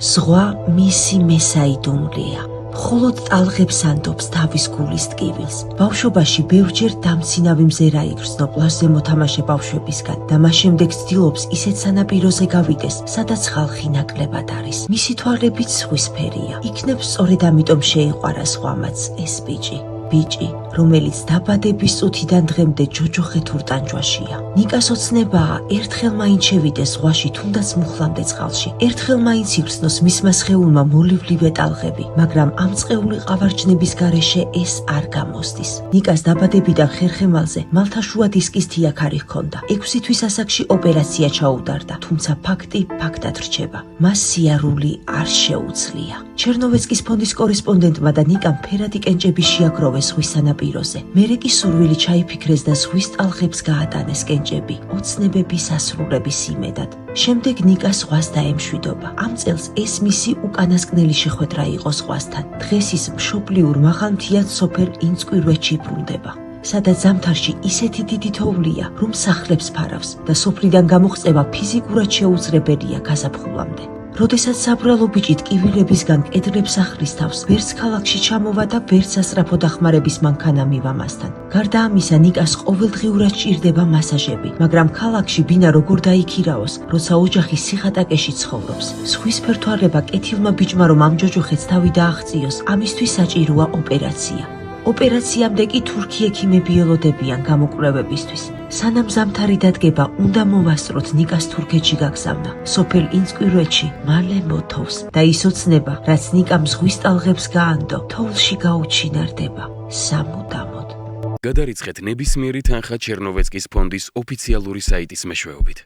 ზღვა მისი მესაიდუმლია. მხოლოდ ტალღებს ანდობს თავის გულის ტკივილს. ბავშვობაში ბევრჯერ დამცინავი მზერა იგრძნო პლაჟზე მოთამაშე ბავშვებისგან და მას შემდეგ ცდილობს ისეთ სანაპიროზე გავიდეს, სადაც ხალხი ნაკლებად არის. მისი თვალებიც სხვისფერია. იქნებ სწორედ ამიტომ შეიყვარა ზღვამაც ეს ბიჭი, რომელიც დაბადების წუთიდან დღემდე ჯოჯოხეთურ ტანჯვაშია. ნიკას ოცნებაა ერთხელ მაინც შევიდეს ზღვაში, თუნდაც მუხლამდე წყალში. ერთხელ მაინც იგრძნოს მისმა სხეულმა მოლევლივე ტალღები, მაგრამ ამ წყეული ყავარჯნების გარეშე ეს არ გამოსდის. ნიკას დაბადებიდან ხერხემალზე მალთაშუა დისკის თიაქარი ჰქონდა. 6 თვის ასაკში ოპერაცია ჩაუდარდა, თუმცა ფაქტად რჩება. მას სიარული არ შეუძლია. ჩერნოვეცკის ფონდის კორესპონდენტმა და ნიკამ ფერადი კენჭები შეაგროვეს ზღვის სანაპიროზე. მერე კი სურვილი ჩაიფიქრეს და ზღვის ტალღებს გაატანეს კენჭები, ოცნებების ასრულების იმედად. შემდეგ ნიკა ზღვას დაემშვიდობა. ამ წელს ეს მისი უკანასკნელი შეხვედრა იყო ზღვასთან. დღეს ის მშობლიურ მაღალმთიან სოფელ ინწკვირვეთში ბრუნდება, სადაც ზამთარში ისეთი დიდი თოვლია, რომ სახლებს ფარავს და სოფლიდან გამოღწევა ფიზიკურად შეუძლებელია გაზაფხულამდე. როდესაც საბრალო ბიჭი ტკივილებისგან კედლებს ახრის თავს, ვერც ქალაქში ჩამოვა და ვერც სასწრაფო დახმარების მანქანა მივა მასთან. გარდა ამისა, ნიკას ყოველდღიურად სჭირდება მასაჟები, მაგრამ ქალაქში ბინა როგორ დაიქირაოს, როცა ოჯახი სიხატაკეში ცხოვრობს. ზღვის ფერთვალება კეთილმა ბიჭმა რომ ამ ჯოჯოხეთს თავი დააღწიოს, ამისთვის საჭიროა ოპერაცია. ოპერაციამდე კი თურქი ექიმები ელოდებიან გამოკვლევებისთვის. სანამ ზამთარი დადგება, უნდა მოვასწროთ ნიკას თურქეთში გაგზავნა. სოფელ ინწკვირვეთში მალე მოთოვს და ის ოცნება, რაც ნიკამ ზღვის ტალღებს გაანდო, თოვლში გაუჩინარდება სამუდამოდ. გადარიცხეთ ნებისმიერი თანხა ჩერნოვეცკის ფონდის ოფიციალური საიტის მეშვეობით.